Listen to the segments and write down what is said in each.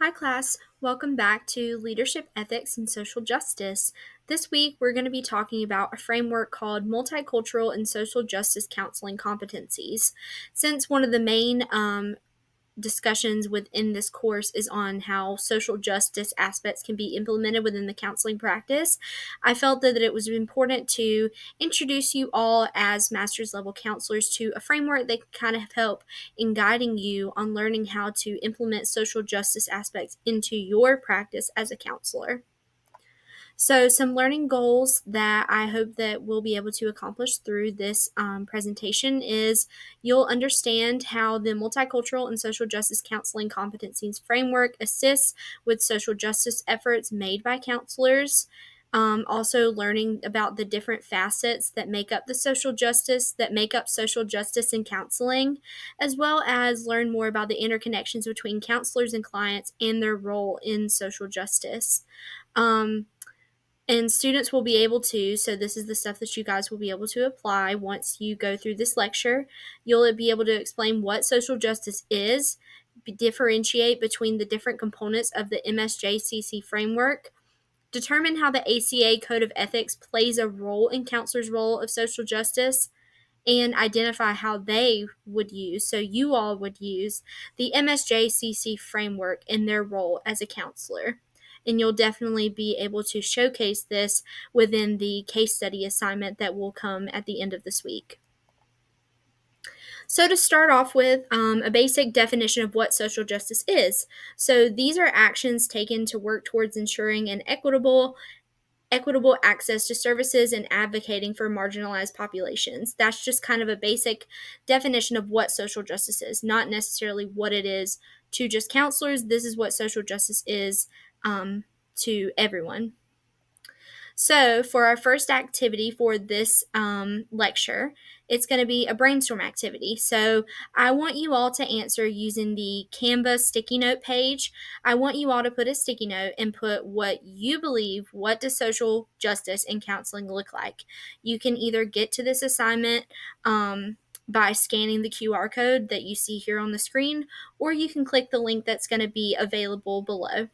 Hi, class. Welcome back to Leadership Ethics and Social Justice. This week, we're going to be talking about a framework called Multicultural and Social Justice Counseling Competencies. Since one of the main discussions within this course is on how social justice aspects can be implemented within the counseling practice, I felt that it was important to introduce you all as master's level counselors to a framework that can kind of help in guiding you on learning how to implement social justice aspects into your practice as a counselor. So some learning goals that I hope that we'll be able to accomplish through this presentation is you'll understand how the multicultural and social justice counseling competencies framework assists with social justice efforts made by counselors. Also learning about the different facets that make up social justice in counseling, as well as learn more about the interconnections between counselors and clients and their role in social justice. And students will be able to, so this is the stuff that you guys will be able to apply once you go through this lecture. You'll be able to explain what social justice is, differentiate between the different components of the MSJCC framework, determine how the ACA Code of Ethics plays a role in counselors' role of social justice, and identify how they would use, so you all would use, the MSJCC framework in their role as a counselor. And you'll definitely be able to showcase this within the case study assignment that will come at the end of this week. So to start off with, a basic definition of what social justice is. So these are actions taken to work towards ensuring an equitable access to services and advocating for marginalized populations. That's just kind of a basic definition of what social justice is, not necessarily what it is to just counselors. This is what social justice is to everyone. So for our first activity for this lecture, it's going to be a brainstorm activity. So I want you all to answer using the Canva sticky note page. I want you all to put a sticky note and put what you believe, what does social justice and counseling look like. You can either get to this assignment by scanning the QR code that you see here on the screen, or you can click the link that's going to be available below.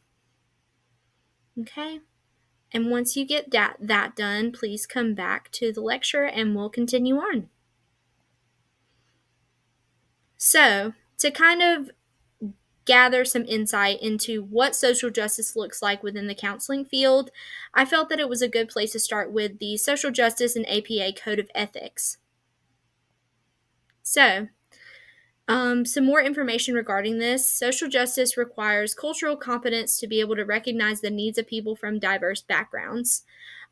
Okay. And once you get that done, please come back to the lecture and we'll continue on. So, to kind of gather some insight into what social justice looks like within the counseling field, I felt that it was a good place to start with the Social Justice and APA Code of Ethics. So, some more information regarding this. Social justice requires cultural competence to be able to recognize the needs of people from diverse backgrounds.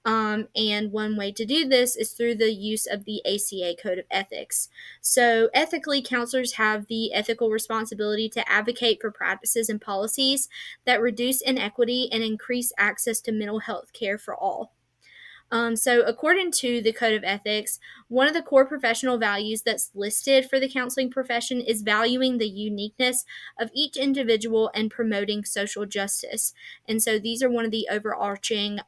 And one way to do this is through the use of the ACA Code of Ethics. So, ethically, counselors have the ethical responsibility to advocate for practices and policies that reduce inequity and increase access to mental health care for all. So, according to the Code of Ethics, one of the core professional values that's listed for the counseling profession is valuing the uniqueness of each individual and promoting social justice. And so, these are one of the overarching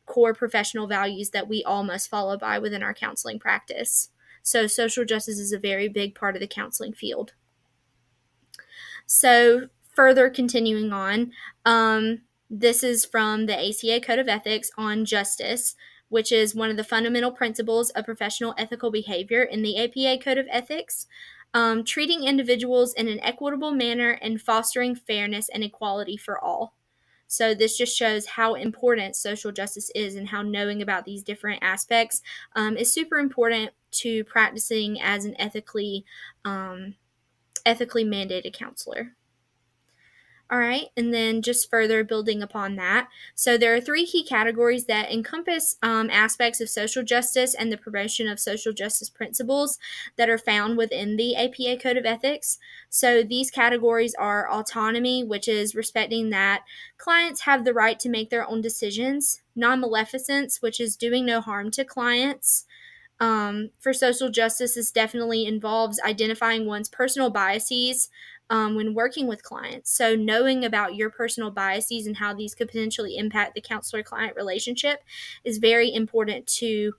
core professional values that we all must follow by within our counseling practice. So, social justice is a very big part of the counseling field. So, further continuing on, this is from the ACA Code of Ethics on justice, which is one of the fundamental principles of professional ethical behavior in the APA Code of Ethics. Treating individuals in an equitable manner and fostering fairness and equality for all. So this just shows how important social justice is and how knowing about these different aspects is super important to practicing as an ethically mandated counselor. All right, and then just further building upon that. So there are three key categories that encompass aspects of social justice and the promotion of social justice principles that are found within the APA Code of Ethics. So these categories are autonomy, which is respecting that clients have the right to make their own decisions, non-maleficence, which is doing no harm to clients. For social justice, this definitely involves identifying one's personal biases when working with clients. So knowing about your personal biases and how these could potentially impact the counselor-client relationship is very important to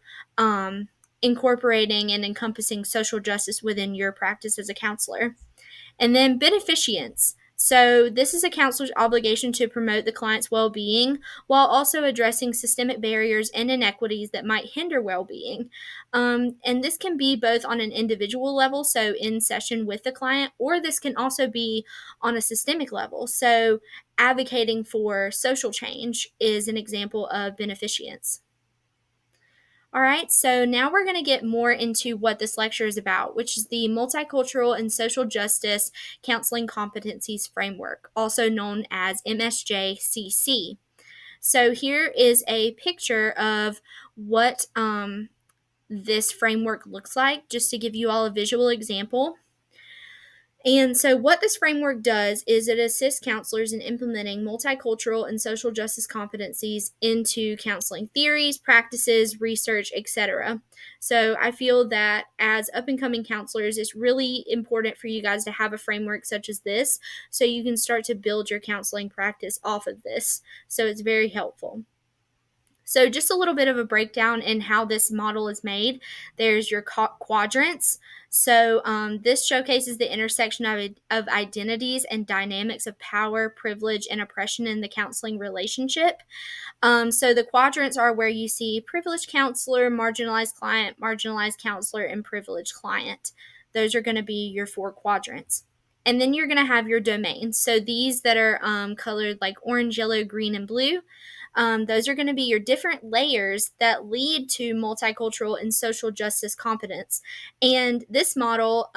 incorporating and encompassing social justice within your practice as a counselor. And then beneficence. So, this is a counselor's obligation to promote the client's well being while also addressing systemic barriers and inequities that might hinder well being. And this can be both on an individual level, so in session with the client, or this can also be on a systemic level. So, advocating for social change is an example of beneficence. All right, so now we're going to get more into what this lecture is about, which is the Multicultural and Social Justice Counseling Competencies Framework, also known as MSJCC. So here is a picture of what this framework looks like, just to give you all a visual example. And so, what this framework does is it assists counselors in implementing multicultural and social justice competencies into counseling theories, practices, research, etc. So, I feel that as up and coming counselors, it's really important for you guys to have a framework such as this so you can start to build your counseling practice off of this. So, it's very helpful. So, just a little bit of a breakdown in how this model is made. There's your quadrants. So, this showcases the intersection of identities and dynamics of power, privilege, and oppression in the counseling relationship. So, the quadrants are where you see privileged counselor, marginalized counselor, and privileged client. Those are going to be your 4 quadrants. And then you're going to have your domains. So, these that are colored like orange, yellow, green, and blue. Those are going to be your different layers that lead to multicultural and social justice competence. And this model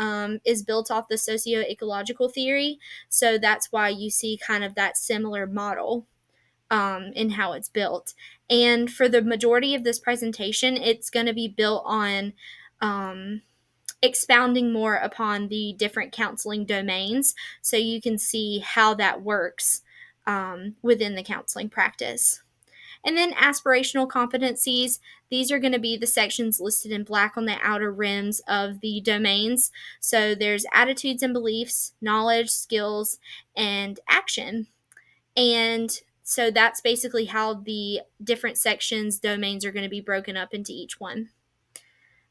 is built off the socio-ecological theory. So that's why you see kind of that similar model in how it's built. And for the majority of this presentation, it's going to be built on expounding more upon the different counseling domains so you can see how that works within the counseling practice. And then aspirational competencies, these are going to be the sections listed in black on the outer rims of the domains. So there's attitudes and beliefs, knowledge, skills, and action. And so that's basically how the different sections, domains are going to be broken up into each one.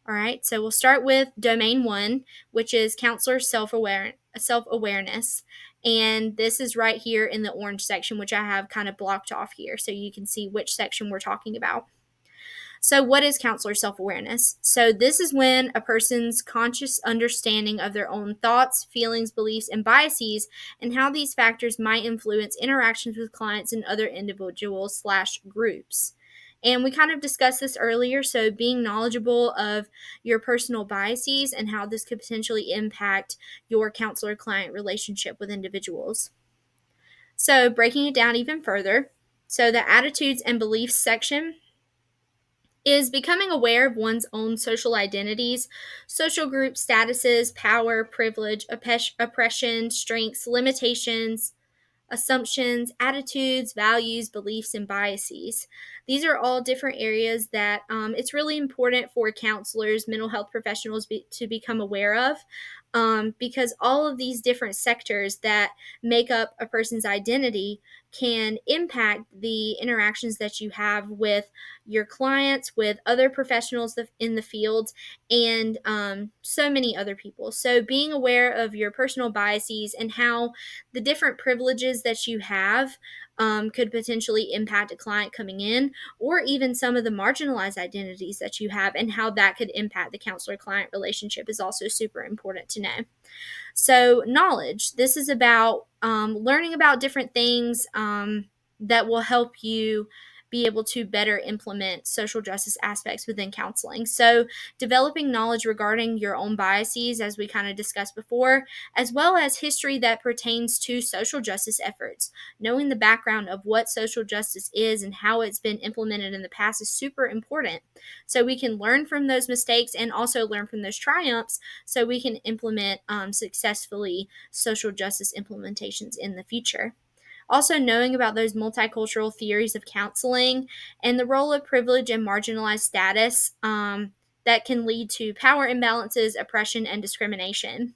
All right, so we'll start with domain 1, which is counselor self-awareness. And this is right here in the orange section, which I have kind of blocked off here so you can see which section we're talking about. So, what is counselor self awareness? So, this is when a person's conscious understanding of their own thoughts, feelings, beliefs, and biases, and how these factors might influence interactions with clients and other individuals/groups. And we kind of discussed this earlier. So, being knowledgeable of your personal biases and how this could potentially impact your counselor client relationship with individuals. So, breaking it down even further. So, the attitudes and beliefs section is becoming aware of one's own social identities, social group statuses, power, privilege, oppression, strengths, limitations, assumptions, attitudes, values, beliefs, and biases. These are all different areas that it's really important for counselors, mental health professionals to become aware of because all of these different sectors that make up a person's identity can impact the interactions that you have with your clients, with other professionals in the field, and so many other people. So, being aware of your personal biases and how the different privileges that you have could potentially impact a client coming in, or even some of the marginalized identities that you have, and how that could impact the counselor client relationship is also super important to know. So, knowledge, this is about learning about different things that will help you be able to better implement social justice aspects within counseling. So, developing knowledge regarding your own biases, as we kind of discussed before, as well as history that pertains to social justice efforts. Knowing the background of what social justice is and how it's been implemented in the past is super important. So, we can learn from those mistakes and also learn from those triumphs so we can implement successfully social justice implementations in the future. Also, knowing about those multicultural theories of counseling and the role of privilege and marginalized status that can lead to power imbalances, oppression, and discrimination.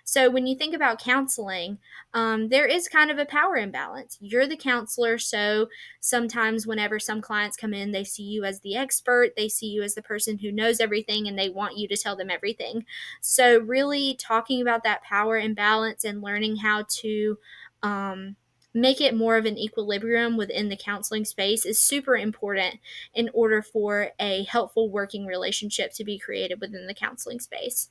So, when you think about counseling, there is kind of a power imbalance. You're the counselor, so sometimes whenever some clients come in, they see you as the expert, they see you as the person who knows everything, and they want you to tell them everything. So, really talking about that power imbalance and learning how to make it more of an equilibrium within the counseling space is super important in order for a helpful working relationship to be created within the counseling space.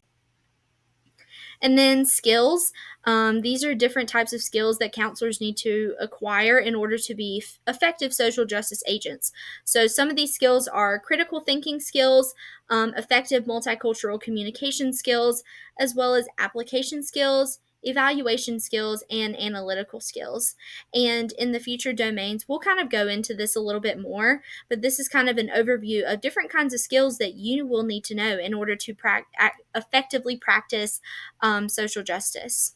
And then skills. These are different types of skills that counselors need to acquire in order to be effective social justice agents. So, some of these skills are critical thinking skills, effective multicultural communication skills, as well as application skills, evaluation skills, and analytical skills. And in the future domains, we'll kind of go into this a little bit more, but this is kind of an overview of different kinds of skills that you will need to know in order to effectively practice social justice.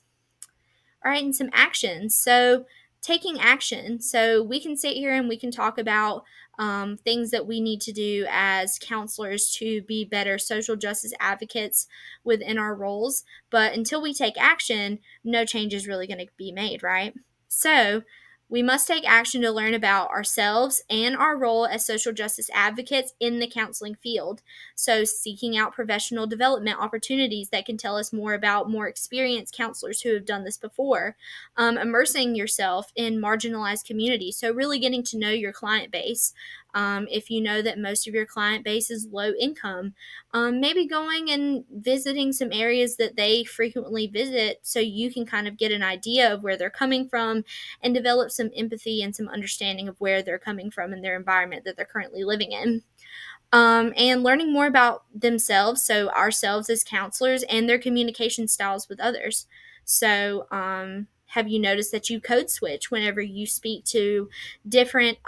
All right, and some actions. So, taking action. So, we can sit here and we can talk about things that we need to do as counselors to be better social justice advocates within our roles. But until we take action, no change is really going to be made, right? So, we must take action to learn about ourselves and our role as social justice advocates in the counseling field. So, seeking out professional development opportunities that can tell us more about more experienced counselors who have done this before. Immersing yourself in marginalized communities. So, really getting to know your client base. If you know that most of your client base is low income, maybe going and visiting some areas that they frequently visit so you can kind of get an idea of where they're coming from and develop some empathy and some understanding of where they're coming from in their environment that they're currently living in. And learning more about themselves, so ourselves as counselors, and their communication styles with others. So, have you noticed that you code switch whenever you speak to different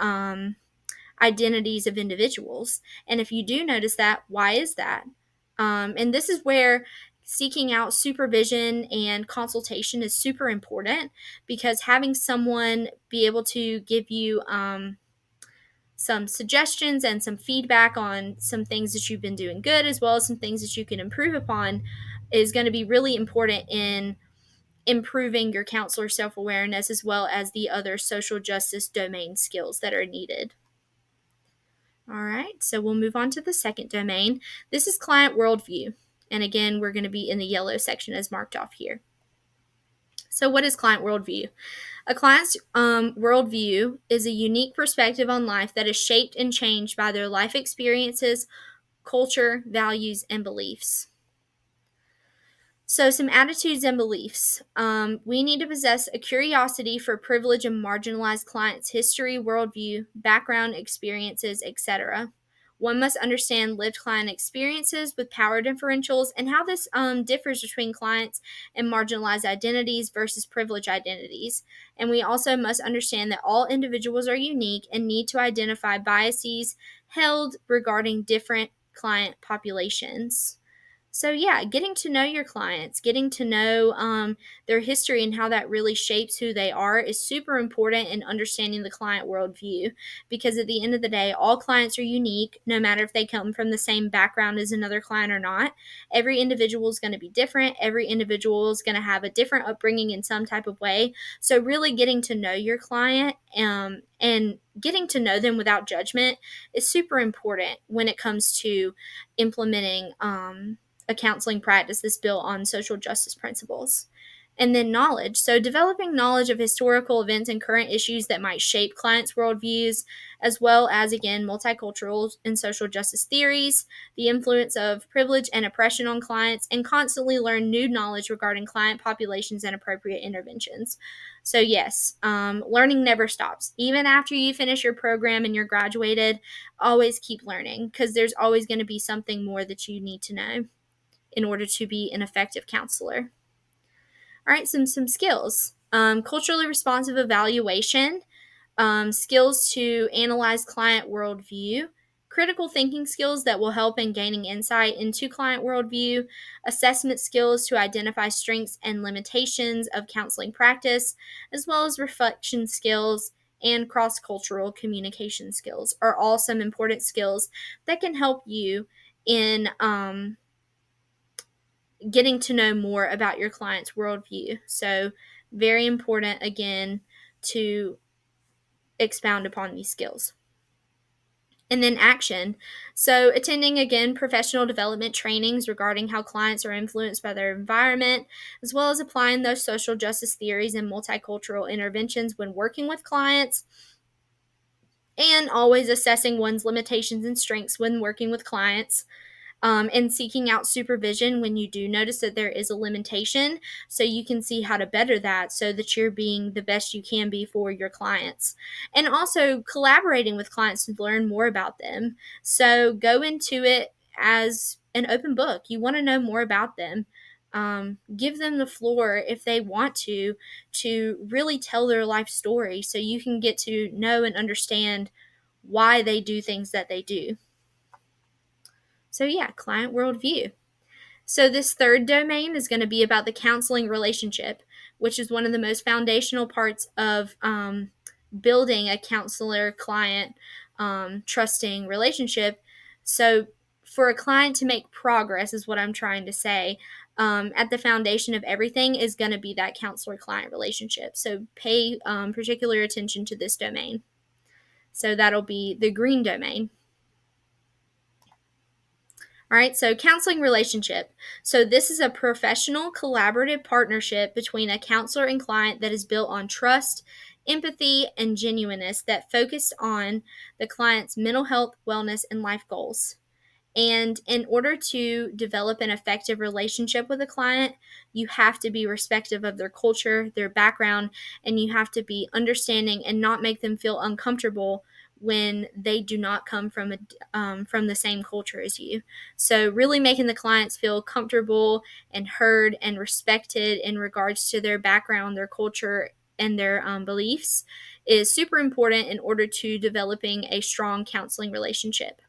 identities of individuals? And if you do notice that, why is that? And this is where seeking out supervision and consultation is super important, because having someone be able to give you some suggestions and some feedback on some things that you've been doing good, as well as some things that you can improve upon, is going to be really important in improving your counselor self-awareness, as well as the other social justice domain skills that are needed. All right, so we'll move on to the second domain. This is client worldview. And again, we're going to be in the yellow section as marked off here. So, what is client worldview? A client's worldview is a unique perspective on life that is shaped and changed by their life experiences, culture, values, and beliefs. So, some attitudes and beliefs. We need to possess a curiosity for privileged and marginalized clients' history, worldview, background, experiences, etc. One must understand lived client experiences with power differentials and how this differs between clients and marginalized identities versus privileged identities. And we also must understand that all individuals are unique and need to identify biases held regarding different client populations. So, yeah, getting to know your clients, getting to know their history and how that really shapes who they are is super important in understanding the client worldview. Because at the end of the day, all clients are unique, no matter if they come from the same background as another client or not. Every individual is going to be different. Every individual is going to have a different upbringing in some type of way. So, really getting to know your client and getting to know them without judgment is super important when it comes to implementing a counseling practice that's built on social justice principles. And then knowledge. So, developing knowledge of historical events and current issues that might shape clients' worldviews, as well as, again, multicultural and social justice theories, the influence of privilege and oppression on clients, and constantly learn new knowledge regarding client populations and appropriate interventions. So, yes, learning never stops. Even after you finish your program and you're graduated, always keep learning, because there's always going to be something more that you need to know in order to be an effective counselor. All right, some skills. Culturally responsive evaluation, skills to analyze client worldview, critical thinking skills that will help in gaining insight into client worldview, assessment skills to identify strengths and limitations of counseling practice, as well as reflection skills and cross-cultural communication skills are all some important skills that can help you in getting to know more about your client's worldview. So, very important again to expound upon these skills. And then action. So, attending again professional development trainings regarding how clients are influenced by their environment, as well as applying those social justice theories and multicultural interventions when working with clients, and always assessing one's limitations and strengths when working with clients, and seeking out supervision when you do notice that there is a limitation, so you can see how to better that so that you're being the best you can be for your clients. And also collaborating with clients to learn more about them. So go into it as an open book. You want to know more about them. Give them the floor if they want to really tell their life story so you can get to know and understand why they do things that they do. So, yeah, client worldview. So, this third domain is going to be about the counseling relationship, which is one of the most foundational parts of building a counselor client trusting relationship. So, for a client to make progress, is what I'm trying to say. At the foundation of everything is going to be that counselor client relationship. So, pay particular attention to this domain. So, that'll be the green domain. All right, so counseling relationship. So, this is a professional collaborative partnership between a counselor and client that is built on trust, empathy, and genuineness that focus on the client's mental health, wellness, and life goals. And in order to develop an effective relationship with a client, you have to be respectful of their culture, their background, and you have to be understanding and not make them feel uncomfortable when they do not come from the same culture as you. So, really making the clients feel comfortable and heard and respected in regards to their background, their culture, and their beliefs is super important in order to developing a strong counseling relationship.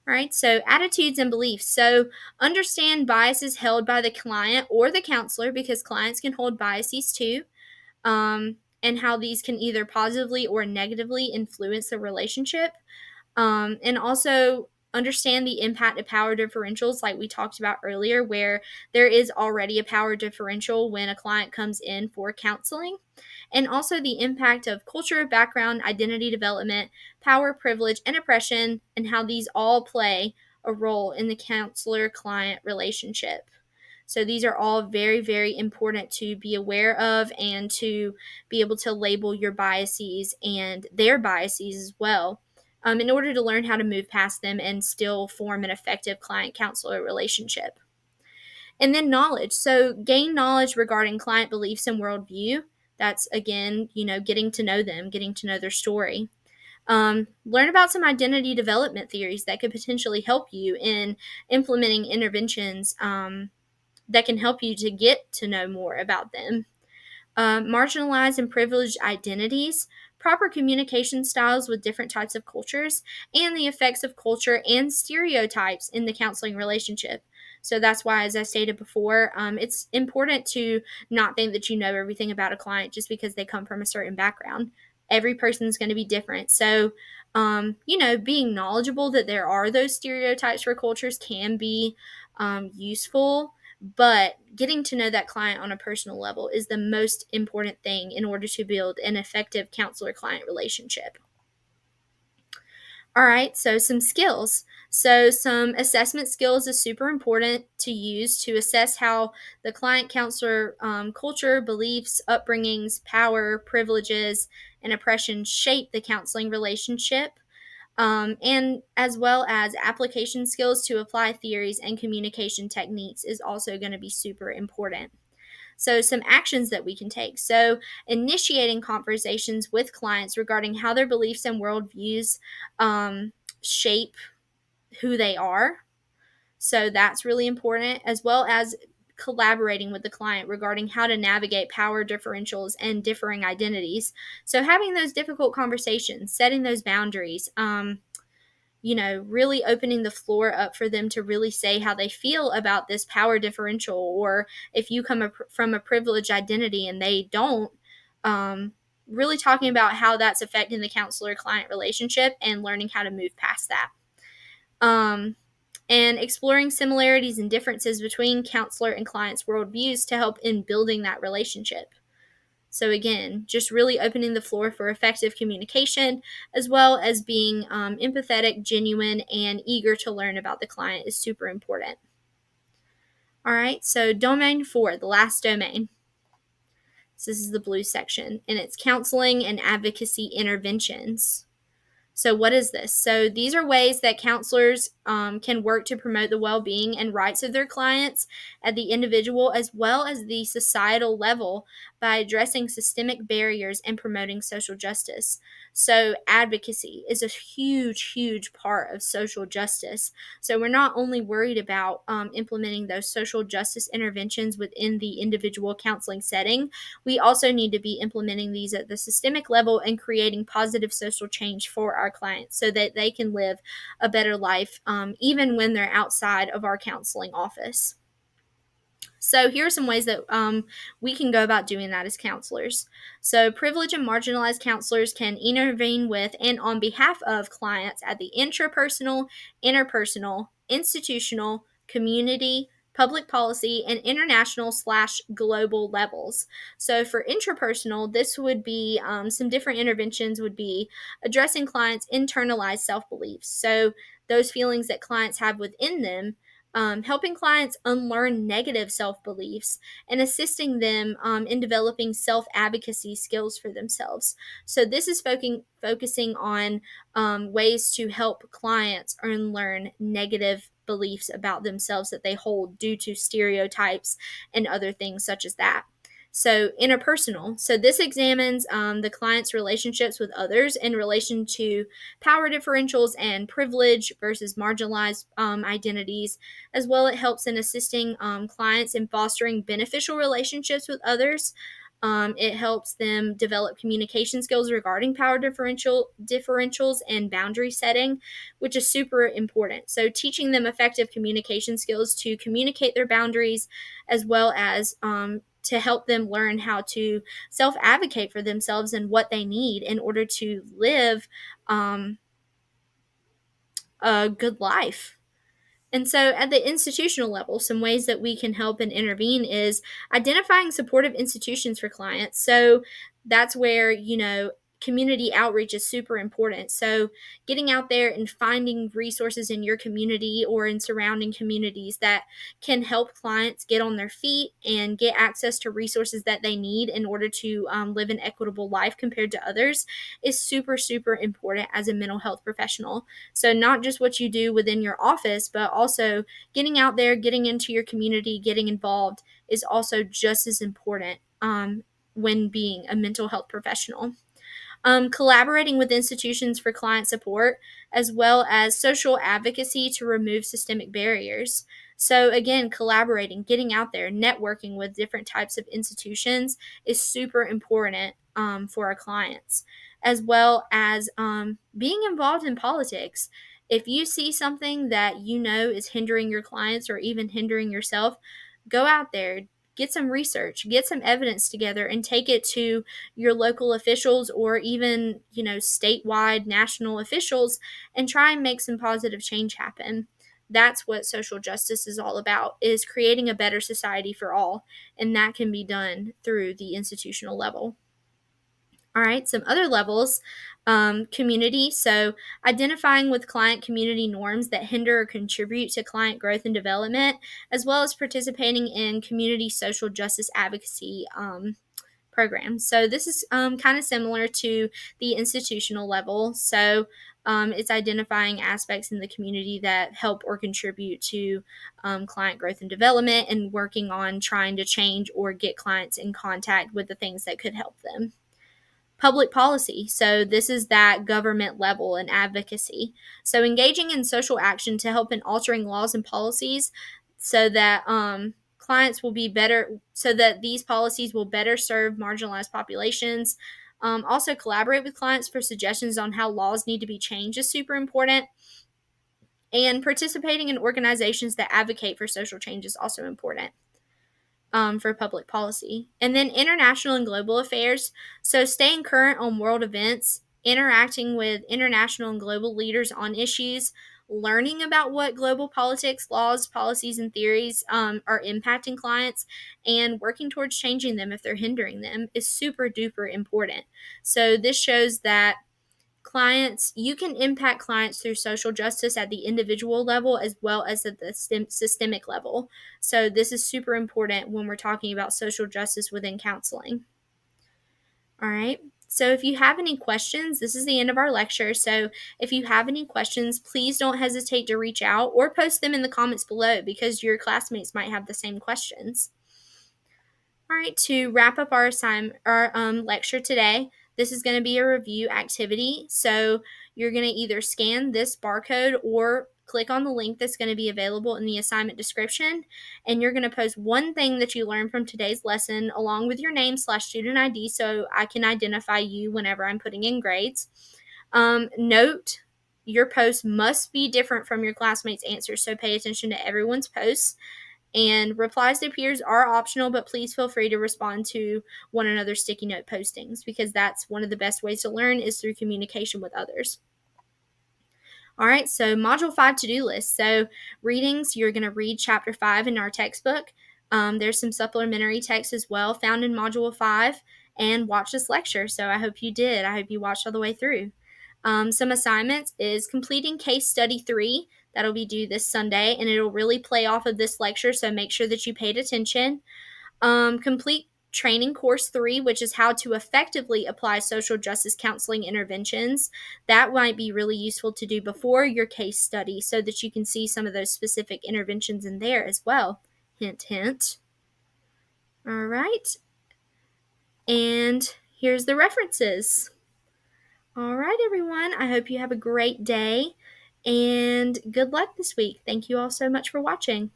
All right, so attitudes and beliefs. So understand biases held by the client or the counselor because clients can hold biases too, and how these can either positively or negatively influence the relationship. And also understand the impact of power differentials, like we talked about earlier, where there is already a power differential when a client comes in for counseling. And also the impact of culture, background, identity development, power, privilege, and oppression, and how these all play a role in the counselor client relationship. So these are all very, very important to be aware of and to be able to label your biases and their biases as well, in order to learn how to move past them and still form an effective client counselor relationship. And then knowledge. So gain knowledge regarding client beliefs and worldview. That's again, getting to know them, getting to know their story. Learn about some identity development theories that could potentially help you in implementing interventions that can help you to get to know more about them. Marginalized and privileged identities, proper communication styles with different types of cultures, and the effects of culture and stereotypes in the counseling relationship. So that's why, as I stated before, it's important to not think that you know everything about a client just because they come from a certain background. Every person is going to be different. So, being knowledgeable that there are those stereotypes for cultures can be useful, but getting to know that client on a personal level is the most important thing in order to build an effective counselor client relationship. All right, so some skills. So, some assessment skills is super important to use to assess how the client counselor culture, beliefs, upbringings, power, privileges, and oppression shape the counseling relationship. And as well as application skills to apply theories and communication techniques is also going to be super important. So, some actions that we can take. So, initiating conversations with clients regarding how their beliefs and worldviews shape who they are. So, that's really important, as well as collaborating with the client regarding how to navigate power differentials and differing identities. So, having those difficult conversations, setting those boundaries, really opening the floor up for them to really say how they feel about this power differential, or if you come from a privileged identity and they don't, really talking about how that's affecting the counselor client relationship and learning how to move past that. And exploring similarities and differences between counselor and client's worldviews to help in building that relationship. So again, just really opening the floor for effective communication, as well as being empathetic, genuine, and eager to learn about the client is super important. All right, so domain 4, the last domain. So this is the blue section, and it's counseling and advocacy interventions. So, what is this? So, these are ways that counselors can work to promote the well being and rights of their clients at the individual as well as the societal level by addressing systemic barriers and promoting social justice. So, advocacy is a huge, huge part of social justice. So, we're not only worried about implementing those social justice interventions within the individual counseling setting, we also need to be implementing these at the systemic level and creating positive social change for our clients so that they can live a better life even when they're outside of our counseling office. So here are some ways that we can go about doing that as counselors. So privileged and marginalized counselors can intervene with and on behalf of clients at the intrapersonal, interpersonal, institutional, community, public policy, and international/global levels. So for intrapersonal, this would be some different interventions would be addressing clients' internalized self-beliefs. So those feelings that clients have within them, helping clients unlearn negative self beliefs and assisting them in developing self advocacy skills for themselves. So, this is focusing on ways to help clients unlearn negative beliefs about themselves that they hold due to stereotypes and other things such as that. So, interpersonal. So, this examines the client's relationships with others in relation to power differentials and privilege versus marginalized identities. As well, it helps in assisting clients in fostering beneficial relationships with others. It helps them develop communication skills regarding power differentials and boundary setting, which is super important. So, teaching them effective communication skills to communicate their boundaries, as well as to help them learn how to self advocate for themselves and what they need in order to live a good life. And so, at the institutional level, some ways that we can help and intervene is identifying supportive institutions for clients. So, that's where, community outreach is super important. So, getting out there and finding resources in your community or in surrounding communities that can help clients get on their feet and get access to resources that they need in order to live an equitable life compared to others is super, super important as a mental health professional. So, not just what you do within your office, but also getting out there, getting into your community, getting involved is also just as important when being a mental health professional. Collaborating with institutions for client support, as well as social advocacy to remove systemic barriers. So, again, collaborating, getting out there, networking with different types of institutions is super important for our clients, as well as being involved in politics. If you see something that you know is hindering your clients or even hindering yourself, go out there, get some research, get some evidence together, and take it to your local officials or even, statewide, national officials and try and make some positive change happen. That's what social justice is all about, is creating a better society for all, and that can be done through the institutional level. All right, some other levels, community. So, identifying with client community norms that hinder or contribute to client growth and development, as well as participating in community social justice advocacy programs. So, this is kind of similar to the institutional level. So, it's identifying aspects in the community that help or contribute to client growth and development and working on trying to change or get clients in contact with the things that could help them. Public policy. So, this is that government level and advocacy. So, engaging in social action to help in altering laws and policies so that clients will be better, so that these policies will better serve marginalized populations. Also, collaborate with clients for suggestions on how laws need to be changed is super important. And participating in organizations that advocate for social change is also important. For public policy. And then international and global affairs. So, staying current on world events, interacting with international and global leaders on issues, learning about what global politics, laws, policies, and theories are impacting clients and working towards changing them if they're hindering them is super duper important. So this shows that you can impact clients through social justice at the individual level as well as at the systemic level. So this is super important when we're talking about social justice within counseling. All right. So if you have any questions, this is the end of our lecture. So if you have any questions, please don't hesitate to reach out or post them in the comments below because your classmates might have the same questions. All right, to wrap up our lecture today, this is going to be a review activity. So you're going to either scan this barcode or click on the link that's going to be available in the assignment description, and you're going to post one thing that you learned from today's lesson along with your name/student ID so I can identify you whenever I'm putting in grades. Note, your post must be different from your classmates' answers, so pay attention to everyone's posts. And replies to peers are optional, but please feel free to respond to one another's sticky note postings because that's one of the best ways to learn is through communication with others. All right, so Module 5 to-do list. So readings, you're going to read Chapter 5 in our textbook. There's some supplementary text as well found in Module 5, and watch this lecture. So I hope you did. I hope you watched all the way through. Some assignments is completing case study 3. That'll be due this Sunday, and it'll really play off of this lecture, so make sure that you paid attention. Complete training course 3, which is how to effectively apply social justice counseling interventions. That might be really useful to do before your case study so that you can see some of those specific interventions in there as well. Hint, hint. All right. And here's the references. All right, everyone. I hope you have a great day and good luck this week. Thank you all so much for watching.